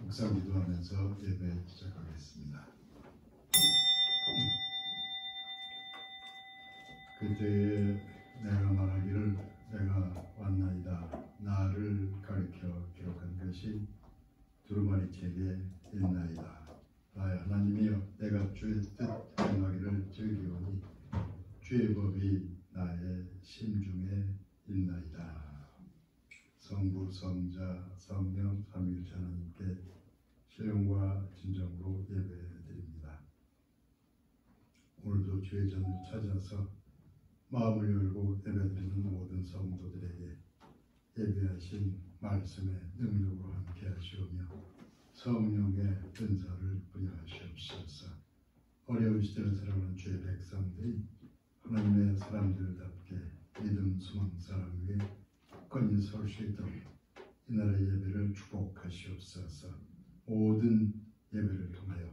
묵상 기도하면서 예배 시작하겠습니다. 그때에 내가 말하기를 내가 왔나이다. 나를 가리켜 기록한 것이 두루마리 책에 있나이다. 나의 하나님이여, 내가 주의 뜻 행하기를 즐기오니 주의 법이 나의 심중에 있나이다. 성부, 성자, 성령, 삼위일체 하나님께 신령과 진정으로 예배드립니다. 오늘도 주의 전을 찾아서 마음을 열고 예배드리는 모든 성도들에게 예배하신 말씀의 능력으로 함께 하시오며 성령의 은사를 부여하시옵소서. 어려운 시대를 살아가는 주의 백성들이 하나님의 사람들답게 믿음, 소망, 사랑 위에 굳건히 설 수 있도록 이 나라의 예배를 축복하시옵소서. 모든 예배를 통하여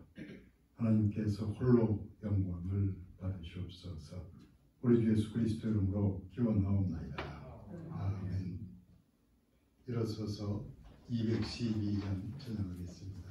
하나님께서 홀로 영광을 받으시옵소서. 우리 주 예수 그리스도 이름으로 기원하옵나이다. 아멘. 일어서서 212장 찬양하겠습니다.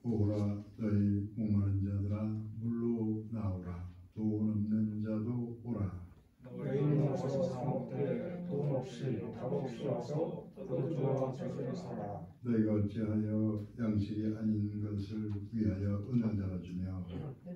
오라 너희 목마른 자들아 물로 나오라. 돈 없는 자도 오라. 너희는 와서 사 먹되 돈 없이 밥 없이 와서 그것과 저녁을 사라. 너희가 어찌하여 양식이 아닌 것을 위하여 은하자라 주며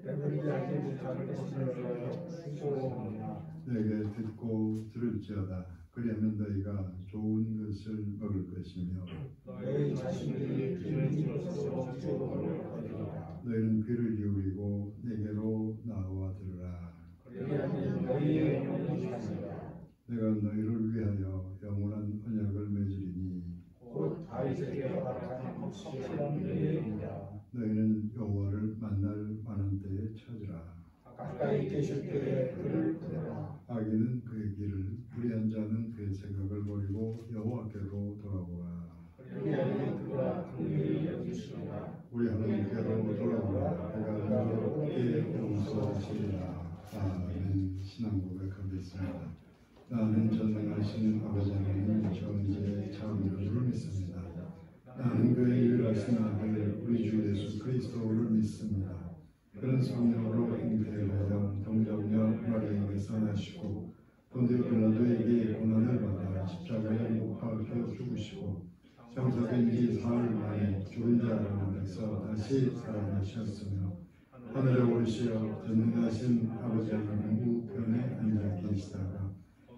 배부르게 하지 못할 것을 위하여 수고하느냐. 내게 듣고 들을지어다. 그리하면 너희가 좋은 것을 먹을 것이며 너희 자신들이 귀를 집어서 주어버릴 것이라. 너희는 귀를 기울이고 내게로 나와 들으라. 그리하면 너희의 영혼이 사리라. 내가 너희를 위하여 영원한 언약을 맺으리니 곧 다윗에게 허락한 확실한 은혜이니라. 너희는 여호와를 만날 만한 때에 찾으라. 가까이 계실 때에 그를 부르라. 악인은 그의 길을, 불의한 자는 그의 생각을 버리고 여호와께로 돌아오라. 그리하면 그가 긍휼히 여기시리라. 우리 하나님께로 돌아오라. 그가 너희에게 용서하시리라. 아멘. 신앙 고백하겠습니다. 나는 전능하신 아버지 하나님 전지의 창조주를 믿습니다. 나는 그의 유일하신 아들 우리 주 예수 그리스도를 믿습니다. 그런 성령으로 잉태하여 동정녀 마리아에게서 나시고 본디오 빌라도에게 고난을 받아 십자가에 못 박혀 죽으시고 장사된 지 죽은 자 가운데서 다시 살아나셨으며 하늘에 오르시어 전능하신 아버지 하나님 우편에 앉아 계시다가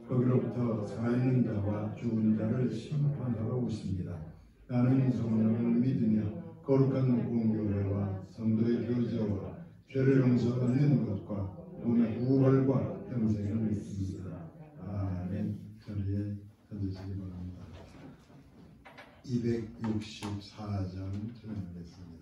거기로부터 살아있는 자와 죽은 자를 심판하러 오십니다. 나는 성령을 믿으며 거룩한 공교회와 성도의 교제와 죄를 용서받는 것과 몸의 부활과 영생을 믿습니다. 아멘. 자리에 앉으시기 바랍니다. 264장 전하겠습니다.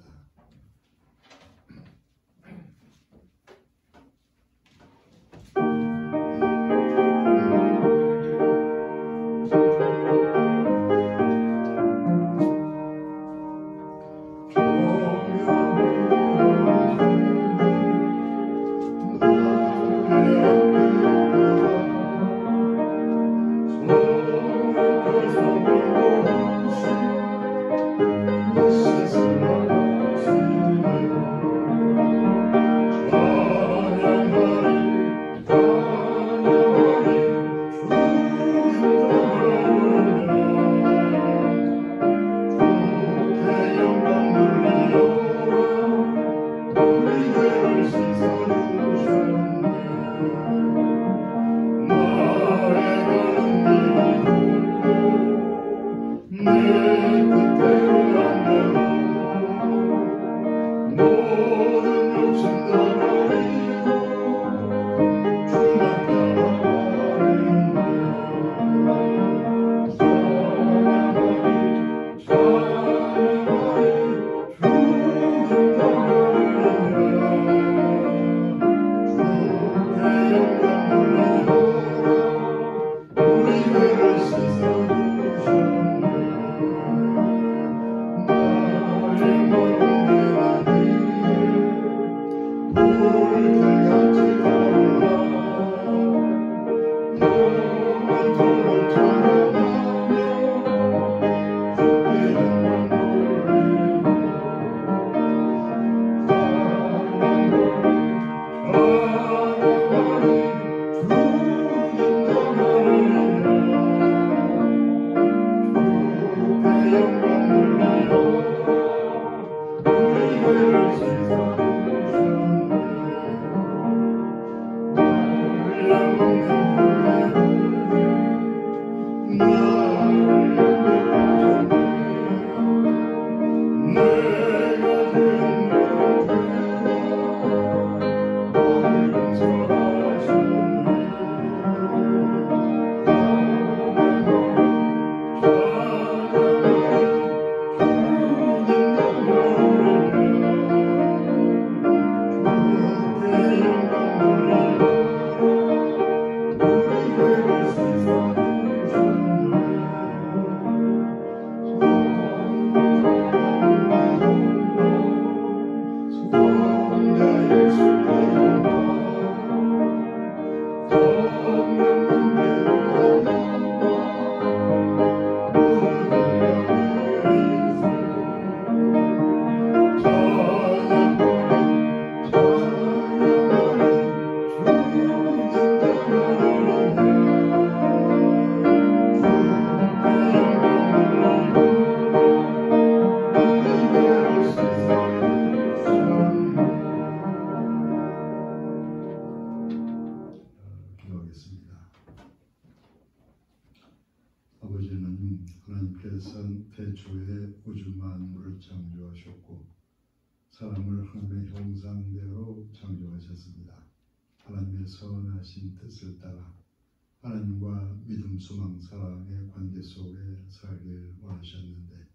아버지 하나님, 하나님께서는 태초에 우주 만물을 창조하셨고 사람을 하나님의 형상대로 창조하셨습니다. 하나님의 선하신 뜻을 따라 하나님과 믿음, 소망, 사랑의 관계 속에 살길 원하셨는데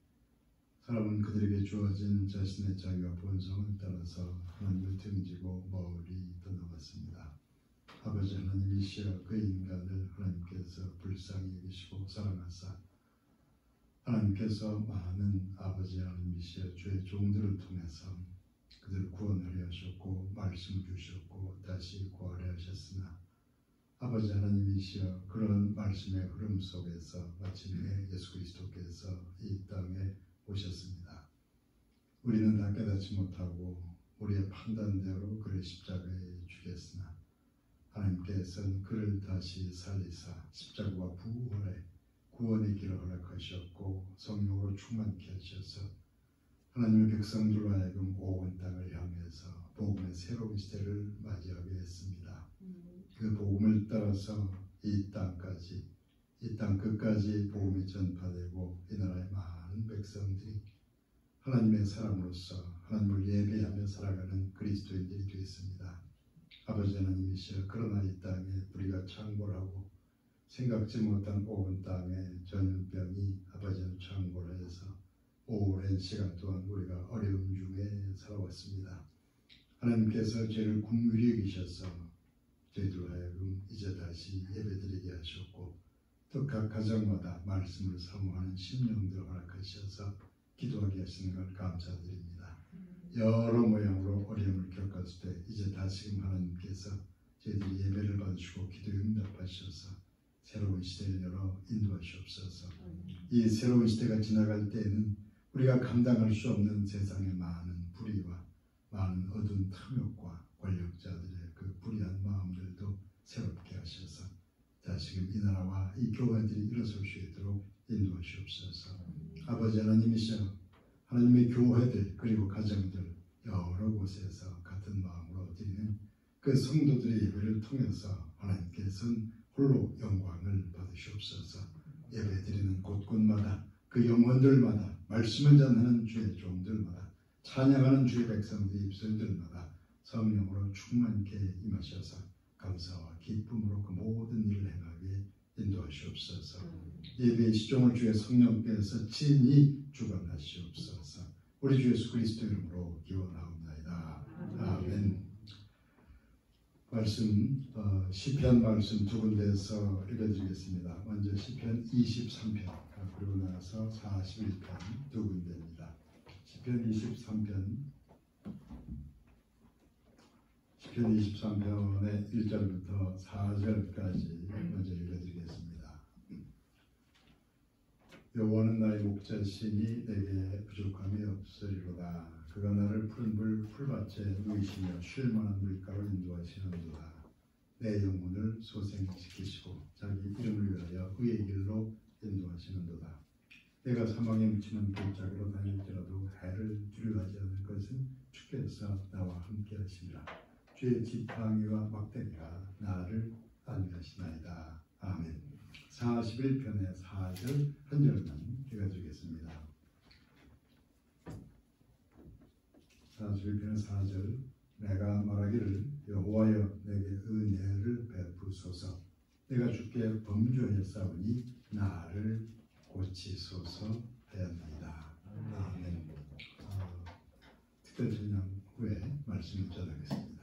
사람은 그들에게 주어진 자신의 자유와 본성을 따라서 하나님을 등지고 멀리 떠나갔습니다. 아버지 하나님이시여 그 인간을 하나님께서 불쌍히 여기시고 사랑하사 하나님께서 많은 아버지 하나님이시여 주의 종들을 통해서 그들을 구원하려 하셨고 말씀 주셨고 다시 구하려 하셨으나 아버지 하나님이시여 그런 말씀의 흐름 속에서 마침내 예수 그리스도께서 이 땅에 오셨습니다. 우리는 다 깨닫지 못하고 우리의 판단대로 그를 십자가에 죽였으나 하나님께서는 그를 다시 살리사 십자가와 부활의 구원의 길을 허락하셨고 성령으로 충만케 하셔서 하나님의 백성들로 하여금 온 땅을 향해서 복음의 새로운 시대를 맞이하게 했습니다. 그 복음을 따라서 이 땅까지, 이 땅 끝까지 복음이 전파되고 이 나라의 많은 백성들이 하나님의 사람으로서 하나님을 예배하며 살아가는 그리스도인들이 되었습니다. 아버지 하나님이시여, 그러나 이 땅에 우리가 창궐하고 생각지 못한 온 땅에 전염병이 아버지는 창궐을 해서 오랜 시간 동안 우리가 어려움 중에 살아왔습니다. 하나님께서 죄를 긍휼히 여기셔서 저희들 하여금 이제 다시 예배드리게 하셨고, 또 각 가정마다 말씀을 사모하는 심령들을 허락하셔서 기도하게 하시는 걸 감사드립니다. 여러 모양으로 어려움을 겪었을 때 이제 다시금 하나님께서 저희들이 예배를 받으시고 기도에 응답하셔서 새로운 시대를 열어 인도하시옵소서. 이 새로운 시대가 지나갈 때에는 우리가 감당할 수 없는 세상의 많은 불의와 많은 어두운 탐욕과 권력자들의 그 불의한 마음들도 새롭게 하셔서 다시금 이 나라와 이 교회들이 일어설 수 있도록 인도하시옵소서. 아버지 하나님이시여, 하나님의 교회들 그리고 가정들 여러 곳에서 같은 마음으로 드리는 그 성도들의 예배를 통해서 하나님께서는 홀로 영광을 받으시옵소서. 예배 드리는 곳곳마다 그 영혼들마다 말씀을 전하는 주의 종들마다 찬양하는 주의 백성들의 입술들마다 성령으로 충만케 임하셔서 감사와 기쁨으로 그 모든 일을 행하게 인도하시옵소서. 예배의 시종을 주의 성령께서 친히 주관하시옵소서. 우리 주 예수 그리스도 이름으로 기원하옵나이다. 아멘. 말씀 시편 말씀 두 군데에서 읽어드리겠습니다. 먼저 시편 23편 그리고 나서 41편 두 군데입니다. 시편 23편의 1절부터 4절까지 먼저 읽어드리겠습니다. 여호와는 나의 목자시니 내게 부족함이 없으리로다. 그가 나를 푸른 풀밭에 누이시며 쉴 만한 물가로 인도하시는도다. 내 영혼을 소생시키시고 자기 이름을 위하여 의의 길로 인도하시는도다. 내가 사망에 묻히는 골짜기로 다닐지라도 해를 두려워하지 않을 것은 주께서 나와 함께 하시리라. 주의 지팡이와 막대기가 나를 안위하시나이다. 아멘. 41편의 4절 한 절만 읽어드리겠습니다. 41편의 4절. 내가 말하기를 여호와여 내게 은혜를 베푸소서. 내가 주께 범죄하였사오니 나를 고치소서 하였나이다. 아멘. 특별 찬양 후에 말씀을 전하겠습니다.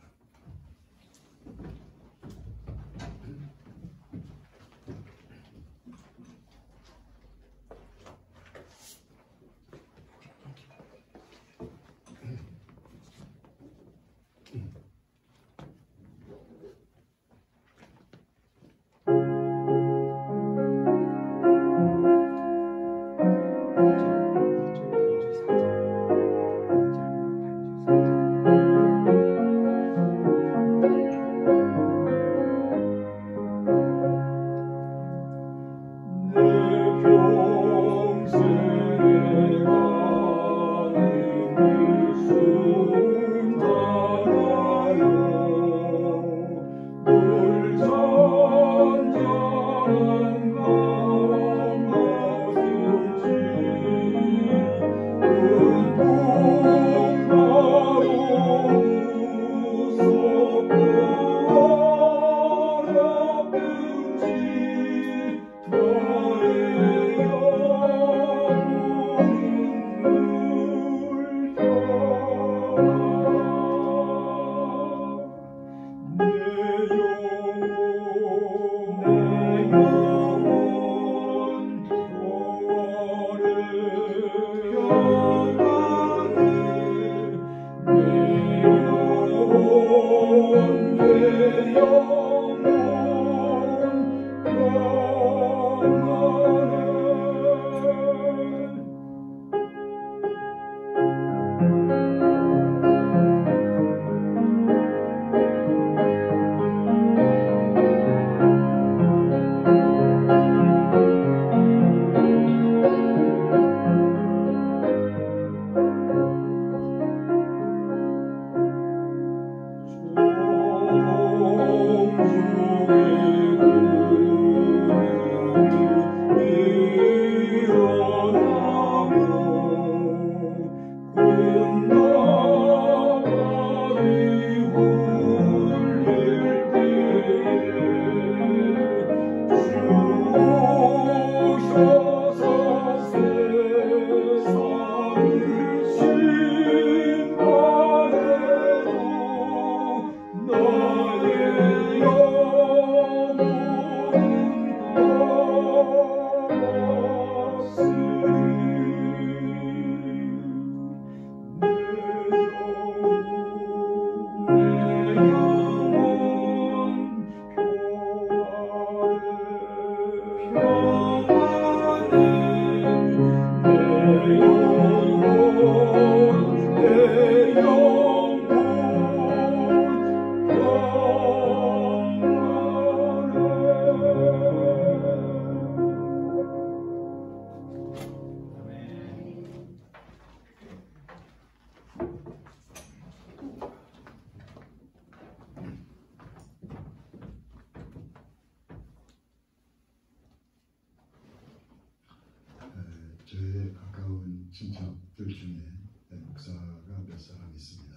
친척들 중에 목사가 몇 사람 있습니다.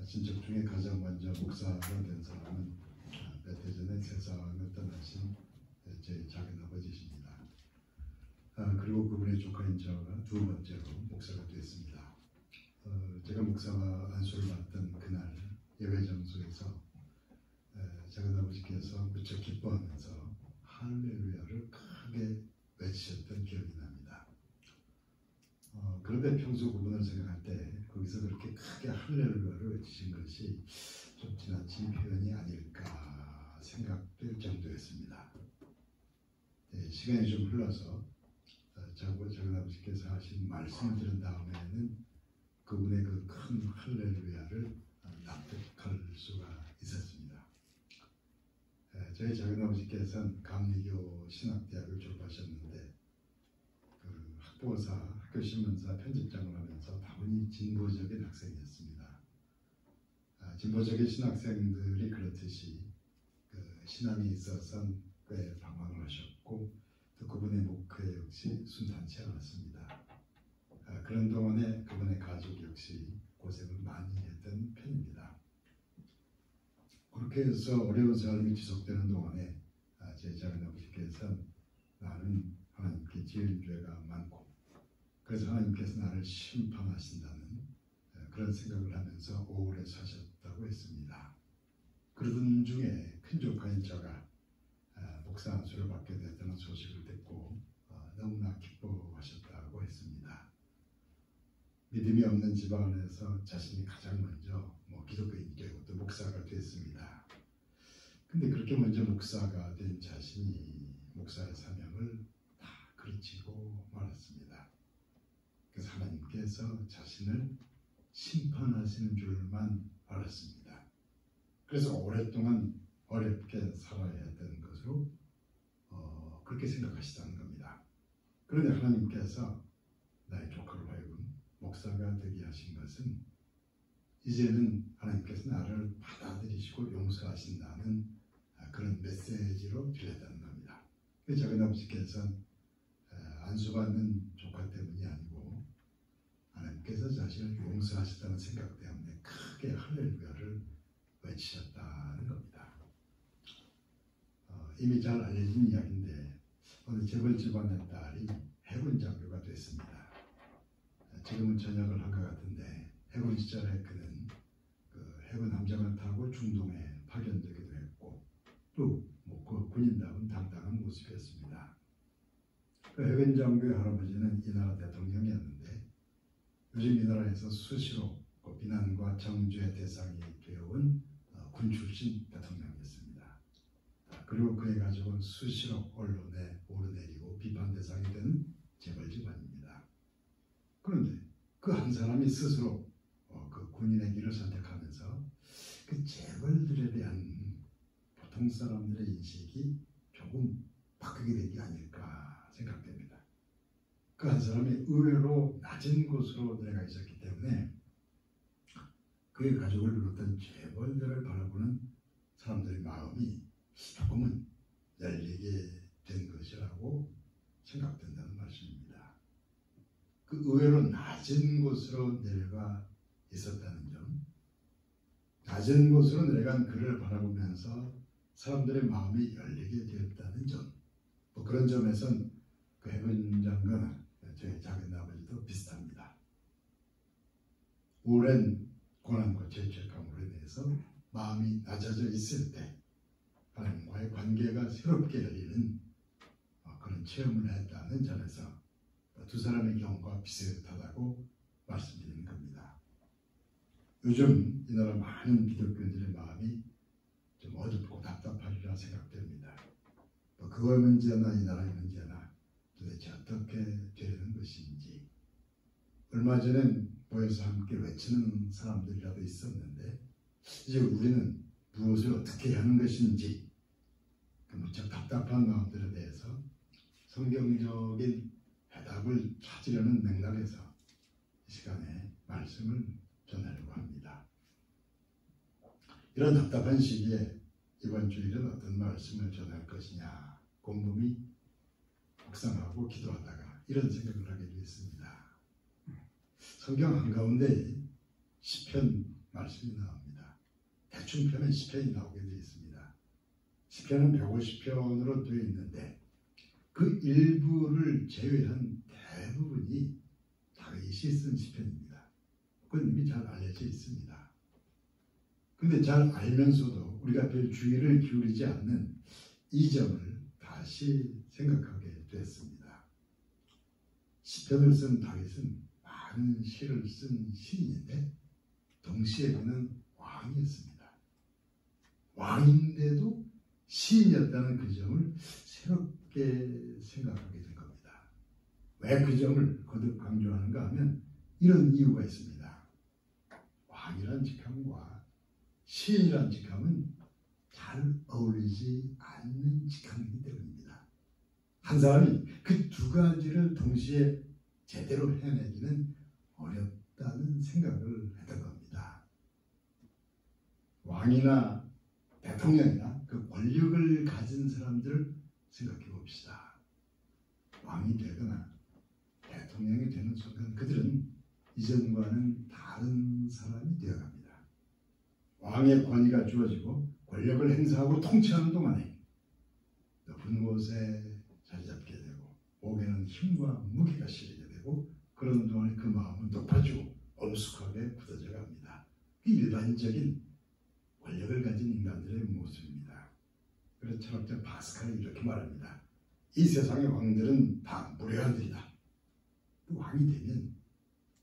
친척 중에 가장 먼저 목사가 된 사람은 몇 해 전에 세상을 떠나신 제 작은아버지십니다. 그리고 그분의 조카인 저가 두 번째로 목사가 됐습니다. 제가 목사가 안수를 받던 그날 예배 장소에서 작은아버지께서 무척 기뻐하면서 할렐루야를 크게 외치셨던 기억이 납니다. 그런데 평소 그분을 생각할 때 거기서 그렇게 크게 할렐루야를 외치신 것이 좀 지나친 표현이 아닐까 생각될 정도였습니다. 시간이 좀 흘러서 작은아버지께서 하신 말씀을 들은 다음에는 그분의 그 큰 할렐루야를 납득할 수가 있었습니다. 저희 작은아버지께서는 감리교 신학대학을 졸업하셨는데 그 학부고사, 학교신문사 편집장을 하면서 다분히 진보적인 학생이었습니다. 진보적인 신학생들이 그렇듯이 그 신앙에 있어서는 꽤 방황을 하셨고 또 그분의 목회 역시 순탄치 않았습니다. 그런 동안에 그분의 가족 역시 고생을 많이 했던 편입니다. 그렇게 해서 어려운 삶이 지속되는 동안에 제 작은아버지께서는 나는 하나님께 지은 죄가 많고 그래서 하나님께서 나를 심판하신다는 그런 생각을 하면서 오래 사셨다고 했습니다. 그러던 중에 큰 조카인 저가 목사 안수를 받게 됐다는 소식을 듣고 너무나 기뻐하셨다고 했습니다. 믿음이 없는 집안에서 자신이 가장 먼저 기독교인이 되고 또 목사가 됐습니다. 근데 그렇게 먼저 목사가 된 자신이 목사의 사명을 다 그르치고 말았습니다. 그래서 하나님께서 자신을 심판하시는 줄만 알았습니다. 그래서 오랫동안 어렵게 살아야 했던 것으로 그렇게 생각하시다는 겁니다. 그런데 하나님께서 나의 조카로 하여금 목사가 되게 하신 것은 이제는 하나님께서 나를 받아들이시고 용서하신다는 그런 메시지로 들렸다는 겁니다. 작은아버지께서는 안수받는 조카 때문이 아니고 하나님께서 자신을 용서하셨다는 생각 때문에 크게 할렐루야를 외치셨다는 겁니다. 이미 잘 알려진 이야기인데 어느 재벌 집안의 딸이 해군 장교가 됐습니다. 지금은 전역을 한 것 같은데 해군 시절에 그는 그 해군 함정을 타고 중동에 파견되기도 했고 또 그 군인다운 당당한 모습이었습니다. 그 해군 장교의 할아버지는 이 나라 대통령이었는데 요즘 이 나라에서 수시로 그 비난과 정죄의 대상이 되어온 군 출신 대통령이었습니다. 그리고 그의 가족은 수시로 언론에 오르내리고 비판 대상이 되는 재벌 집안입니다. 그런데 그 한 사람이 스스로 그 군인의 길을 선택하면서 그 재벌들에 대한 보통 사람들의 인식이 조금 바뀌게 된 게 아닐까 생각됩니다. 그 한 사람이 의외로 낮은 곳으로 내려가 있었기 때문에 그의 가족을 비롯한 재벌들을 바라보는 사람들의 마음이 조금은 열리게 된 것이라고 생각된다는 말씀입니다. 그 의외로 낮은 곳으로 내려가 있었다는 점, 낮은 곳으로 내려간 그를 바라보면서 사람들의 마음이 열리게 되었다는 점, 그런 점에선 그 해군 장관은 저희 작은아버지도 비슷합니다. 오랜 고난과 죄책감으로 인해서 마음이 낮아져 있을 때 하나님과의 관계가 새롭게 열리는 그런 체험을 했다는 점에서 두 사람의 경우가 비슷하다고 말씀드리는 겁니다. 요즘 이 나라 많은 기독교인들의 마음이 좀 어둡고 답답하리라 생각됩니다. 그의 문제나 이 나라의 문제나 도대체 어떻게 되려는 것인지 얼마 전엔 모여서 함께 외치는 사람들이라도 있었는데 이제 우리는 무엇을 어떻게 하는 것인지 무척 답답한 마음들에 대해서 성경적인 해답을 찾으려는 맥락에서 이 시간에 말씀을 전하려고 합니다. 이런 답답한 시기에 이번 주일은 어떤 말씀을 전할 것이냐 곰곰이 묵상하고 기도하다가 이런 생각을 하게 되었습니다. 성경 한가운데 시편 말씀이 나옵니다. 대충 펴면 시편이 나오게 되어 있습니다. 시편은 150편으로 되어 있는데 그 일부를 제외한 대부분이 다윗이 쓴 시편입니다. 그건 이미 잘 알려져 있습니다. 근데 잘 알면서도 우리가 별 주의를 기울이지 않는 이 점을 다시 생각하게 됐습니다. 시편을 쓴 다윗은 많은 시를 쓴 시인인데 동시에 그는 왕이었습니다. 왕인데도 시인이었다는 그 점을 새롭게 생각하게 된 겁니다. 왜 그 점을 거듭 강조하는가 하면 이런 이유가 있습니다. 왕이란 직함과 시인이란 직함은 잘 어울리지 않는 직함이기 때문입니다. 한 사람이 그 두 가지를 동시에 제대로 해내기는 어렵다는 생각을 했던 겁니다. 왕이나 대통령이나 그 권력을 가진 사람들을 생각해 봅시다. 왕이 되거나 대통령이 되는 순간 그들은 이전과는 다른 사람이 되어갑니다. 왕의 권위가 주어지고 권력을 행사하고 통치하는 동안에 높은 곳에 자리 잡게 되고 목에는 힘과 무게가 실리게 되고 그런 동안에 그 마음은 높아지고 엄숙하게 굳어져 갑니다. 이 일반적인 권력을 가진 인간들의 모습입니다. 그래서 철학자 파스칼이 이렇게 말합니다. 이 세상의 왕들은 다 무례한들이다. 왕이 되면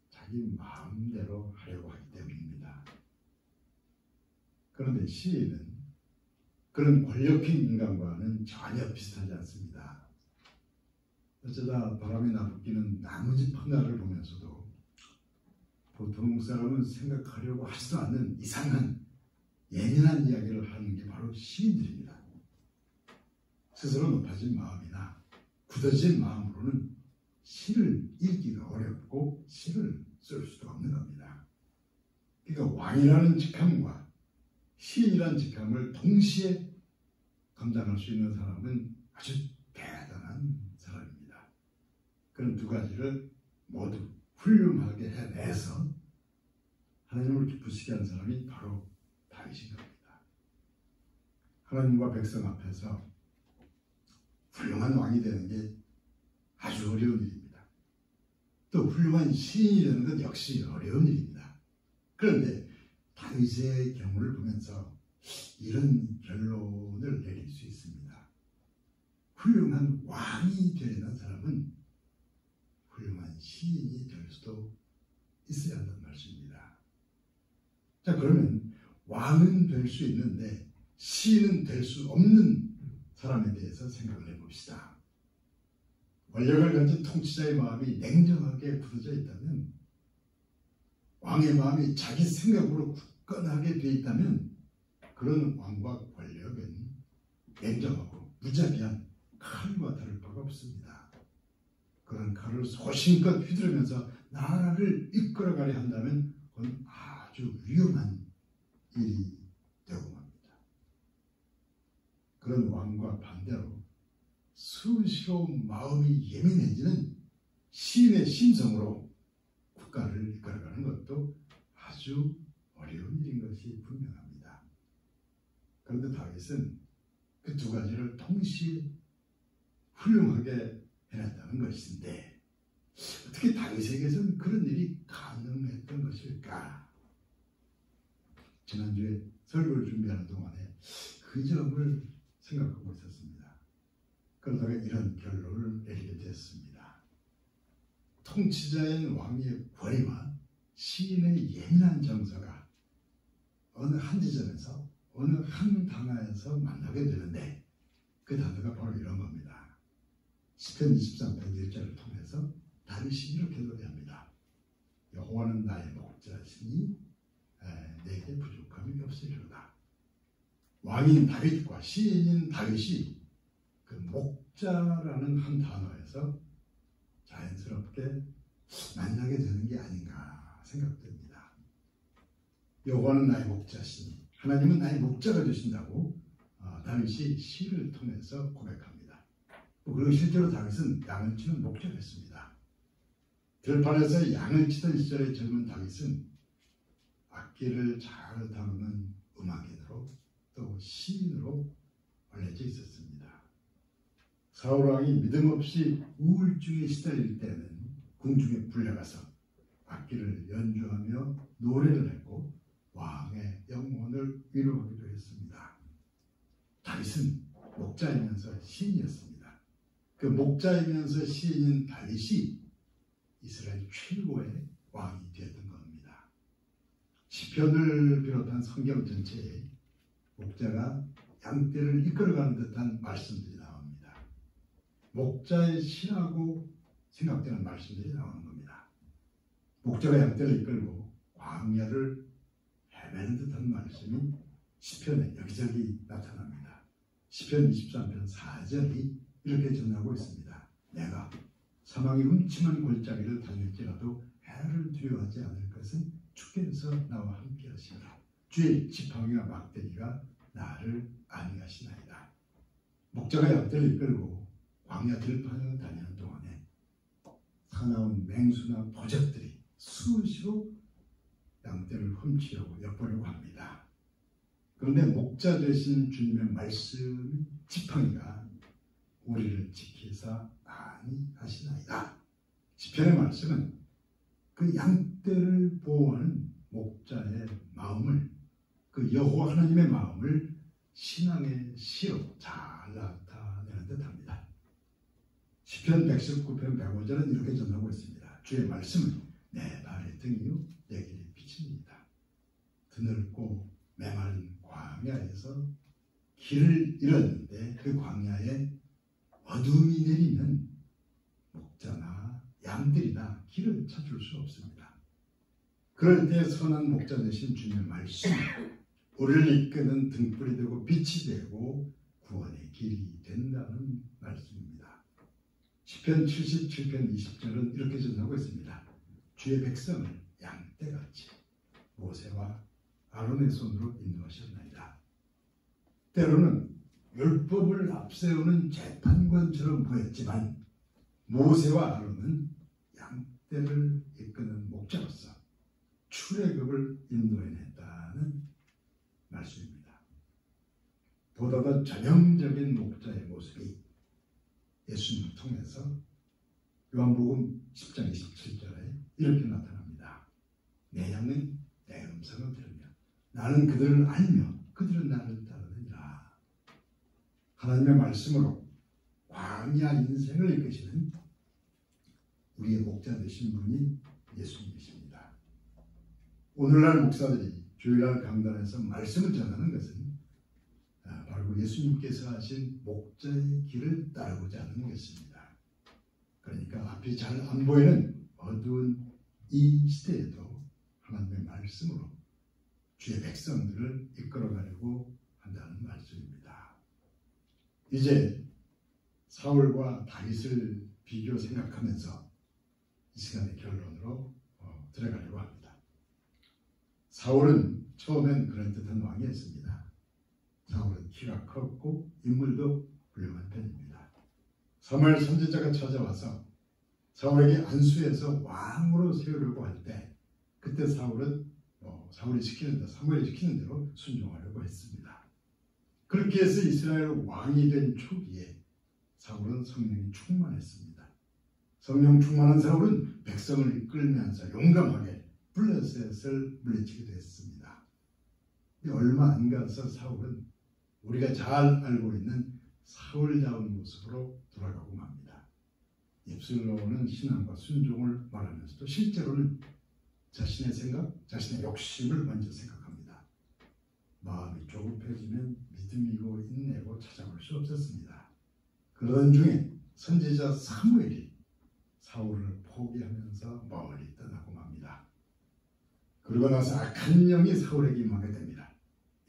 자기 마음대로 하려고 하기 때문입니다. 그런데 시인은 그런 권력형 인간과는 전혀 비슷하지 않습니다. 어쩌다 바람이 나부끼는 나뭇잎 하나를 보면서도 보통 사람은 생각하려고 하지도 않는 이상한 예민한 이야기를 하는 게 바로 시인들입니다. 스스로 높아진 마음이나 굳어진 마음으로는 시를 읽기가 어렵고 시를 쓸 수도 없는 겁니다. 그러니까 왕이라는 직함과 시인이라는 직함을 동시에 감당할 수 있는 사람은 아주 대단한 사람입니다. 그런 두 가지를 모두 훌륭하게 해내서 하나님을 기쁘시게 하는 사람이 바로 다윗인 겁니다. 하나님과 백성 앞에서 훌륭한 왕이 되는 게 아주 어려운 일입니다. 또 훌륭한 시인이 되는 것 역시 어려운 일입니다. 그런데 다윗의 경우를 보면서 이런 결론을 내릴 수 있습니다. 훌륭한 왕이 되는 사람은 훌륭한 시인이 될 수도 있어야 한다는 말씀입니다. 자, 그러면 왕은 될 수 있는데 시인은 될 수 없는 사람에 대해서 생각을 해봅시다. 권력을 가진 통치자의 마음이 냉정하게 굳어져 있다면, 왕의 마음이 자기 생각으로 굳건하게 되어 있다면 그런 왕과 권력은 냉정하고 무자비한 칼과 다를 바가 없습니다. 그런 칼을 소신껏 휘두르면서 나라를 이끌어가려 한다면 그건 아주 위험한 일이 되고 맙니다. 그런 왕과 반대로 수시로 마음이 예민해지는 시인의 심성으로 국가를 이끌어가는 것도 아주 어려운 일인 것이 분명합니다. 그런데 다윗은 그 두 가지를 동시에 훌륭하게 해냈다는 것인데 어떻게 다윗에게서는 그런 일이 가능했던 것일까? 지난주에 설교를 준비하는 동안에 그 점을 생각하고 있었습니다. 그러다가 이런 결론을 내리게 됐습니다. 통치자인 왕의 권위와 시인의 예민한 정서가 어느 한 지점에서 어느 한 단어에서 만나게 되는데 그 단어가 바로 이런 겁니다. 시편 23편 1절을 통해서 다윗이 이렇게 노래합니다. 여호와는 나의 목자시니 내게 부족함이 없으리로다. 왕인 다윗과 시인인 다윗이 그 목자라는 한 단어에서 자연스럽게 만나게 되는 게 아닌가 생각됩니다. 여호와는 나의 목자시니 하나님은 나의 목자가 되신다고 다윗이 시를 통해서 고백합니다. 그리고 실제로 다윗은 양을 치는 목자였습니다. 들판에서 양을 치던 시절의 젊은 다윗은 악기를 잘 다루는 음악인으로 또 시인으로 알려져 있었습니다. 사울 왕이 믿음 없이 우울증에 시달릴 때는 궁중에 불려가서 악기를 연주하며 노래를 했고 왕의 영혼을 위로하기도 했습니다. 다윗은 목자이면서 시인이었습니다. 그 목자이면서 시인인 다윗이 이스라엘 최고의 왕이 되었던 겁니다. 시편을 비롯한 성경 전체에 목자가 양떼를 이끌어가는 듯한 말씀들이 나옵니다. 목자의 시라고 생각되는 말씀들이 나오는 겁니다. 목자가 양떼를 이끌고 광야를 헤매는 듯한 말씀이 시편에 여기저기 나타납니다. 시편 23편 4절이 이렇게 전하고 있습니다. 내가 사망의 음침한 골짜기를 다닐지라도 해를 두려워하지 않을 것은 주께서 나와 함께 하시라. 주의 지팡이와 막대기가 나를 안위하시나이다. 목자가 양떼를 이끌고 광야 들판을 다니는 동안에 사나운 맹수나 도적들이 수시로 양떼를 훔치려고 엿보려고 합니다. 그런데 목자 되신 주님의 말씀 지팡이가 우리를 지키사 안위하시나이다. 시편의 말씀은 그 양떼를 보호하는 목자의 마음을, 그 여호와 하나님의 마음을 신앙의 시로 잘 나타내는 듯합니다. 시편 119편 105절은 이렇게 전하고 있습니다. 주의 말씀은 내 발의 등이요 내 길의 빛입니다. 드넓고 메마른 광야에서 길을 잃었는데 그 광야에 어둠이 내리면 목자나 양들이나 길을 찾을 수 없습니다. 그럴 때 선한 목자 되신 주님의 말씀, 우리를 이끄는 등불이 되고 빛이 되고 구원의 길이 된다는 말씀입니다. 시편 77편 20절은 이렇게 전하고 있습니다. 주의 백성을 양떼같이 모세와 아론의 손으로 인도하셨나이다. 때로는 율법을 앞세우는 재판관처럼 보였지만 모세와 아론은 양떼를 이끄는 목자로서 출애굽을 인도해냈다는 말씀입니다. 보다 더 전형적인 목자의 모습이 예수님을 통해서 요한복음 10장 27절에 이렇게 나타납니다. 내 양은 내 음성을 들으며 나는 그들을 알며 그들은 나를 따르느니라. 하나님의 말씀으로 광야 인생을 이끄시는 우리의 목자 되신 분이 예수님이십니다. 오늘날 목사들이 주일날 강단에서 말씀을 전하는 것은 바로 예수님께서 하신 목자의 길을 따르고자 하는 것입니다. 그러니까 앞이 잘 안 보이는 어두운 이 시대에도 하나님의 말씀으로 주의 백성들을 이끌어가려고 한다는 말씀입니다. 이제 사울과 다윗을 비교 생각하면서 이 시간의 결론으로 들어가려고 합니다. 사울은 처음엔 그럴듯한 왕이었습니다. 사울은 키가 컸고 인물도 훌륭한 편입니다. 사무엘 선지자가 찾아와서 사울에게 안수해서 왕으로 세우려고 할 때 그때 사울은 사무엘이 시키는 대로 순종하려고 했습니다. 그렇게 해서 이스라엘 왕이 된 초기에 사울은 성령이 충만했습니다. 성령 충만한 사울은 백성을 이끌면서 용감하게 블레셋을 물리치기도 했습니다. 얼마 안 가서 사울은 우리가 잘 알고 있는 사울다운 모습으로 돌아가고 맙니다. 입술로는 신앙과 순종을 말하면서도 실제로는 자신의 생각, 자신의 욕심을 먼저 생각합니다. 마음이 조급해지면 믿음이고 인내고 찾아볼 수 없었습니다. 그러던 중에 선지자 사무엘이 사울을 포기하면서 멀리 떠나고 맙니다. 그러고 나서 악한 영이 사울에게 임하게 됩니다.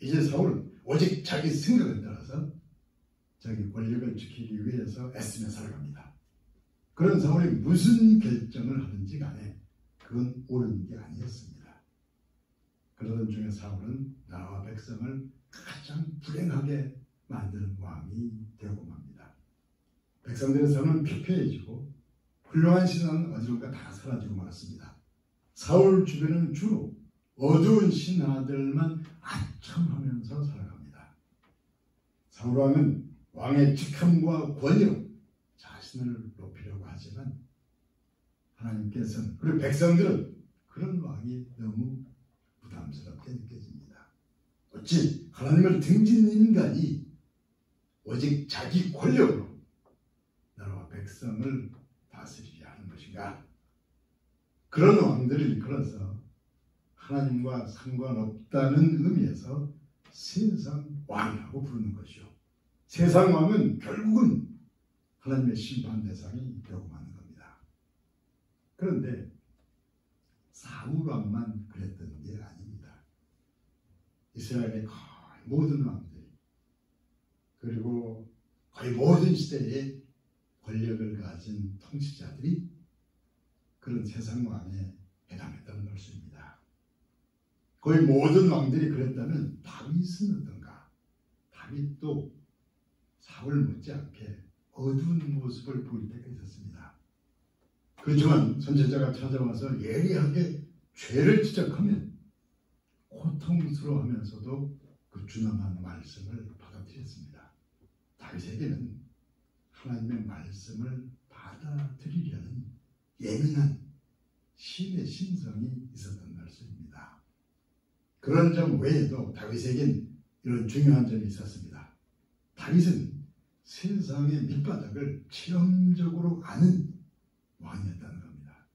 이제 사울은 오직 자기 생각을 따라서 자기 권력을 지키기 위해서 애쓰며 살아갑니다. 그런 사울이 무슨 결정을 하든지 간에 그건 옳은 게 아니었습니다. 그러던 중에 사울은 나라와 백성을 가장 불행하게 만드는 왕이 되고 맙니다. 백성들의 삶은 피폐해지고 훌륭한 신하는 어디론가 다 사라지고 말았습니다. 사울 주변은 주로 어두운 신하들만 아첨하면서 살아갑니다. 사울 왕은 왕의 직함과 권위로 자신을 높이려고 하지만 하나님께서는, 그리고 백성들은 그런 왕이 너무 부담스럽게 느껴집니다. 어찌 하나님을 등지는 인간이 오직 자기 권력으로 나라와 백성을 다스리려 하는 것인가? 그런 왕들을 이끌어서 하나님과 상관없다는 의미에서 세상 왕이라고 부르는 것이요. 세상 왕은 결국은 하나님의 심판 대상이 되고 마는 겁니다. 그런데 사울 왕만 그랬던 게 아닙니다. 이스라엘의 거의 모든 왕들, 그리고 거의 모든 시대에 권력을 가진 통치자들이 그런 세상 왕에 해당했다는 것입니다. 거의 모든 왕들이 그랬다면 다윗은 어떤가? 다윗도 사울 못지않게 어두운 모습을 보일 때가 있었습니다. 그렇지만 선지자가 찾아와서 예리하게 죄를 지적하면 고통스러워하면서도 그 준엄한 말씀을 받아들였습니다. 다윗에게는 하나님의 말씀을 받아들이려는 예민한 신의 심성이 있었던 말씀입니다. 그런 점 외에도 다윗에겐 이런 중요한 점이 있었습니다. 다윗은 세상의 밑바닥을 체험적으로 아는 왕이었다는 겁니다.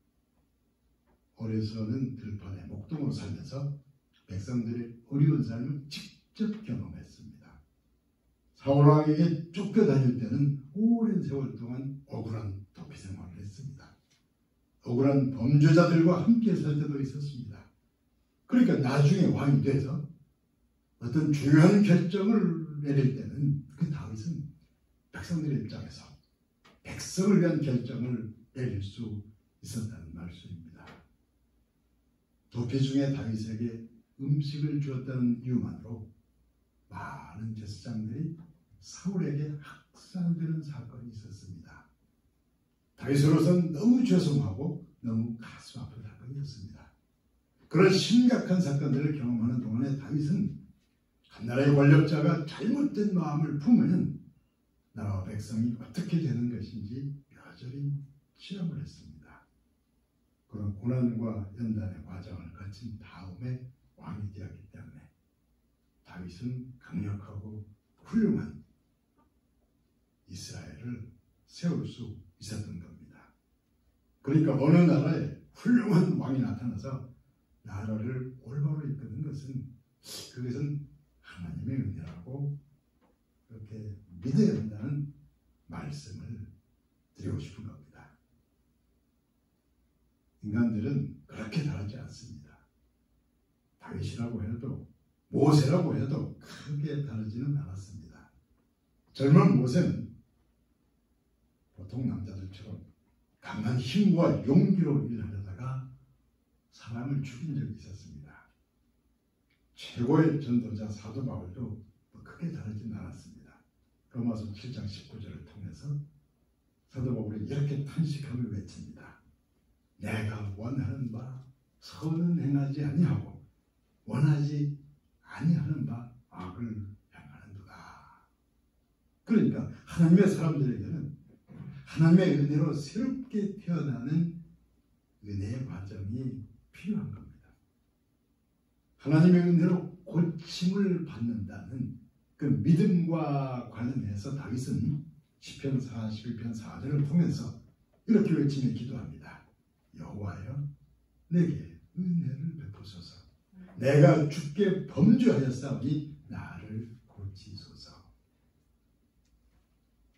어려서는 들판에 목동으로 살면서 백성들의 어려운 삶을 직접 경험했습니다. 사울 왕에게 쫓겨다닐 때는 오랜 세월 동안 억울한 도피 생활을 했습니다. 억울한 범죄자들과 함께 살 때도 있었습니다. 그러니까 나중에 왕이 돼서 어떤 중요한 결정을 내릴 때는 그 다윗은 백성들의 입장에서 백성을 위한 결정을 내릴 수 있었다는 말씀입니다. 도피 중에 다윗에게 음식을 주었다는 이유만으로 많은 제사장들이 사울에게 학살되는 사건이 있었습니다. 다윗으로서는 너무 죄송하고 너무 가슴 아픈 사건이었습니다. 그런 심각한 사건들을 경험하는 동안에 다윗은 한 나라의 권력자가 잘못된 마음을 품으면 나라와 백성이 어떻게 되는 것인지 여전히 체험을 했습니다. 그런 고난과 연단의 과정을 거친 다음에 왕이 되었기 때문에 다윗은 강력하고 훌륭한 이스라엘을 세울 수 있었던 겁니다. 그러니까 어느 나라에 훌륭한 왕이 나타나서 나라를 올바로 이끄는 것은 그것은 하나님의 은혜라고 그렇게 믿어야 한다는 말씀을 드리고 싶은 겁니다. 인간들은 그렇게 다르지 않습니다. 다윗이라고 해도 모세라고 해도 크게 다르지는 않았습니다. 젊은 모세는 보통 남자들처럼 강한 힘과 용기로 일하려다가 사람을 죽인 적이 있었습니다. 최고의 전도자 사도 바울도 크게 다르지는 않았습니다. 로마서 7장 19절을 통해서 사도 바울이 이렇게 탄식하며 외칩니다. 내가 원하는 바 선은 행하지 아니하고 원하지 아니하는 바 악을 행하는도다. 그러니까 하나님의 사람들에게는 하나님의 은혜로 새롭게 태어나는 은혜의 과정이 필요한 겁니다. 하나님의 은혜로 고침을 받는다는 그 믿음과 관련해서 다윗은 시편 41편 4절을 통해서 이렇게 외치며 기도합니다. 여호와여 내게 은혜를 베푸소서. 내가 주께 범죄하였사오니 나를 고치소서.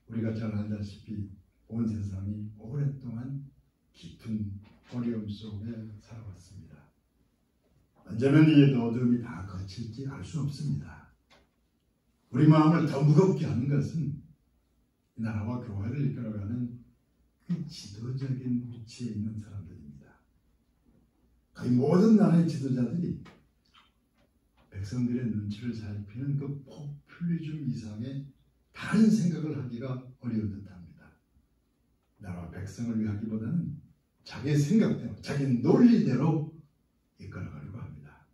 우리가 잘 알다시피 온 세상이 오랫동안 깊은 어려움 속에 살아왔습니다. 언제면 이 어둠이 다 거칠지 알 수 없습니다. 우리 마음을 더 무겁게 하는 것은 나라와 교회를 이끌어가는 그 지도적인 위치에 있는 사람들입니다. 거의 모든 나라의 지도자들이 백성들의 눈치를 살피는 그 포퓰리즘 이상의 다른 생각을 하기가 어려운 듯합니다. 나라와 백성을 위하기보다는 자기 생각대로, 자기 논리대로 이끌어가려고 합니다.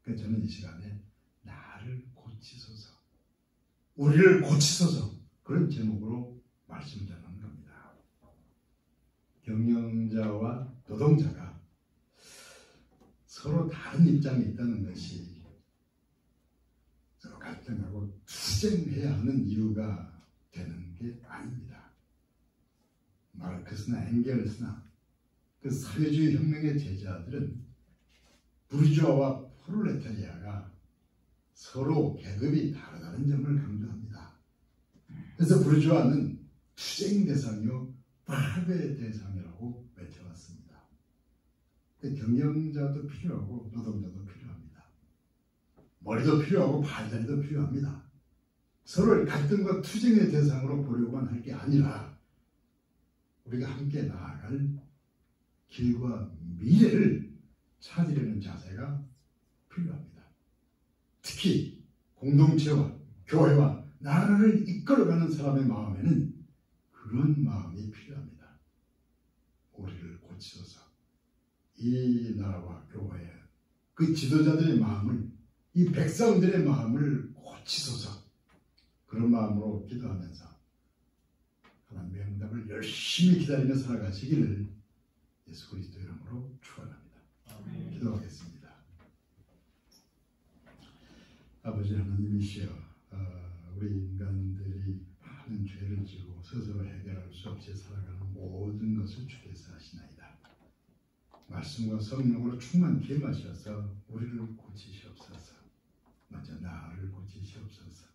그래서 저는 이 시간에 나를 고치소서, 우리를 고치소서, 그런 제목으로 말씀을 전하는 겁니다. 경영자와 노동자가 서로 다른 입장에 있다는 것이 서로 갈등하고 투쟁해야 하는 이유가 되는 게 아닙니다. 마르크스나 엥겔스나 그 사회주의 혁명의 제자들은 부르주아와 프롤레타리아가 서로 계급이 다르다는 점을 강조합니다. 그래서 부르주아는 투쟁 대상이요 파괴 대상이라고 외쳐왔습니다. 경영자도 필요하고 노동자도 필요합니다. 머리도 필요하고 발다리도 필요합니다. 서로를 갈등과 투쟁의 대상으로 보려고만 할 게 아니라 우리가 함께 나아갈 길과 미래를 찾으려는 자세가 필요합니다. 특히 공동체와 교회와 나라를 이끌어가는 사람의 마음에는 그런 마음이 필요합니다. 우리를 고치소서. 이 나라와 교회, 그 지도자들의 마음을, 이 백성들의 마음을 고치소서. 그런 마음으로 기도하면서 하나님의 응답을 열심히 기다리며 살아가시기를 예수 그리스도 이름으로 축원합니다. 기도하겠습니다. 아버지 하나님이시여, 우리 인간들이 많은 죄를 지고 스스로 해결할 수 없이 살아가는 모든 것을 주께서 하시나이다. 말씀과 성령으로 충만케 마셔서 우리를 고치시옵소서. 먼저 나를 고치시옵소서.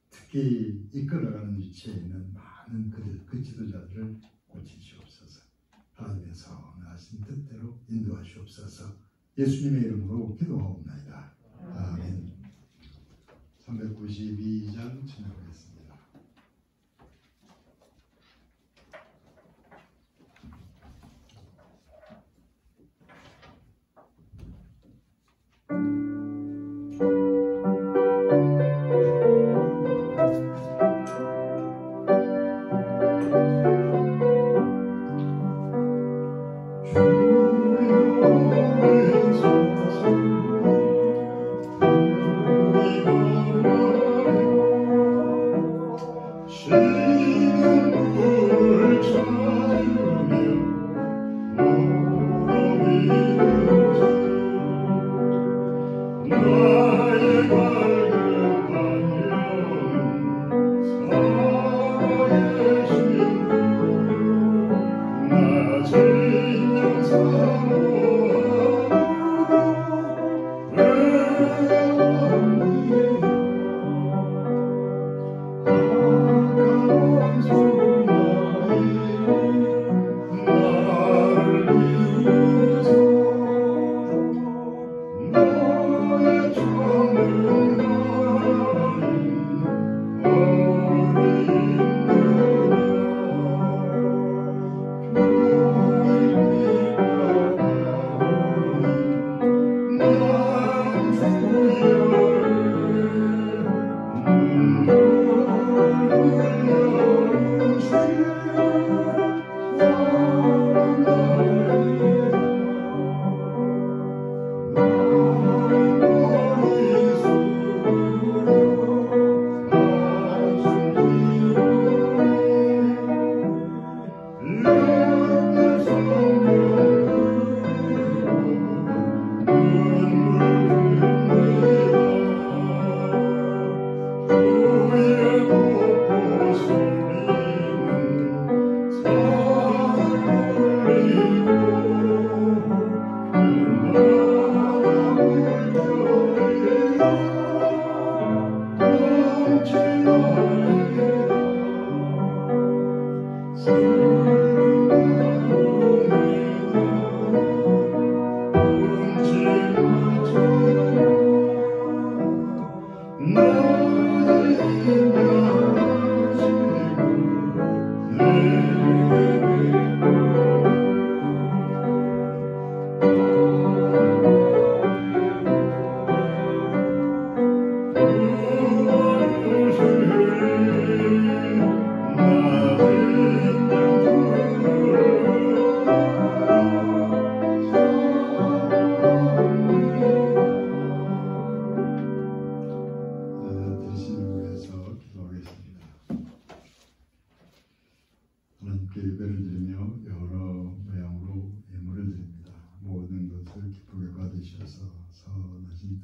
특히 이끌어가는 위치에 있는 많은 그 지도자들을 고치시옵소서. 하나님의 선하신 뜻대로 인도하시옵소서. 예수님의 이름으로 기도하옵나이다. 아멘. 392장 진행하겠습니다.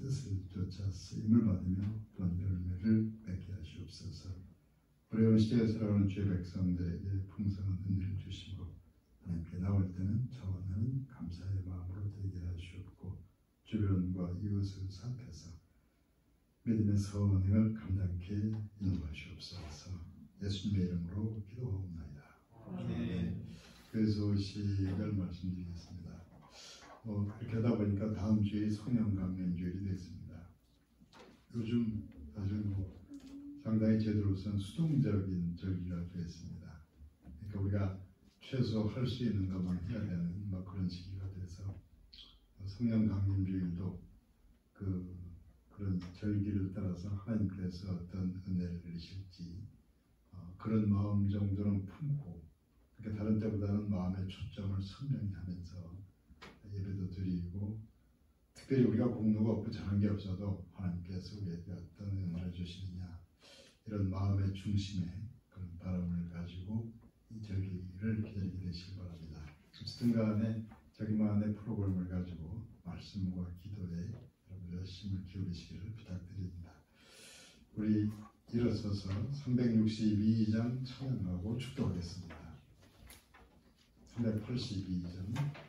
뜻을 쫓아 쓰임을 받으며 또한 열매를 맺게 하시옵소서. 어려운 시대에 살아가는 주의 백성들에게 풍성한 은혜를 주시고 하나님께 나올 때는 자원하는 감사의 마음으로 되게 하시옵고 주변과 이웃을 살펴서 믿음의 선행을 감당케 인도하시옵소서. 예수님의 이름으로 기도하옵나이다. 아멘. 소식을 말씀드리겠습니다. 이렇게 하다 보니까 다음 주에 성령강림주일이 됐습니다. 요즘 아주 상당히 제도로서는 수동적인 절기가 되었습니다. 그러니까 우리가 최소 할 수 있는 것만 해야 되는 그런 시기가 돼서 성령강림주일도 그런 절기를 따라서 하나님께서 어떤 은혜를 내리실지 그런 마음 정도는 품고 그러니까 다른 때보다는 마음의 초점을 선명히 하면서 예배도 드리고 특별히 우리가 공로가 없고 잘한 게 없어도 하나님께서 우리에게 어떤 은혜를 주시느냐 이런 마음의 중심에 그런 바람을 가지고 이 절기를 기다리게 되시기 바랍니다. 어쨌든 간에 자기만의 프로그램을 가지고 말씀과 기도에 여러분들 힘을 기울이시기를 부탁드립니다. 우리 일어서서 362장 찬양하고 축도하겠습니다. 382장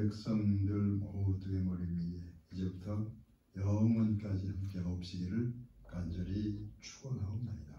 백성들 모두의 머리 위에 이제부터 영원까지 함께 없으기를 간절히 축원하옵나이다.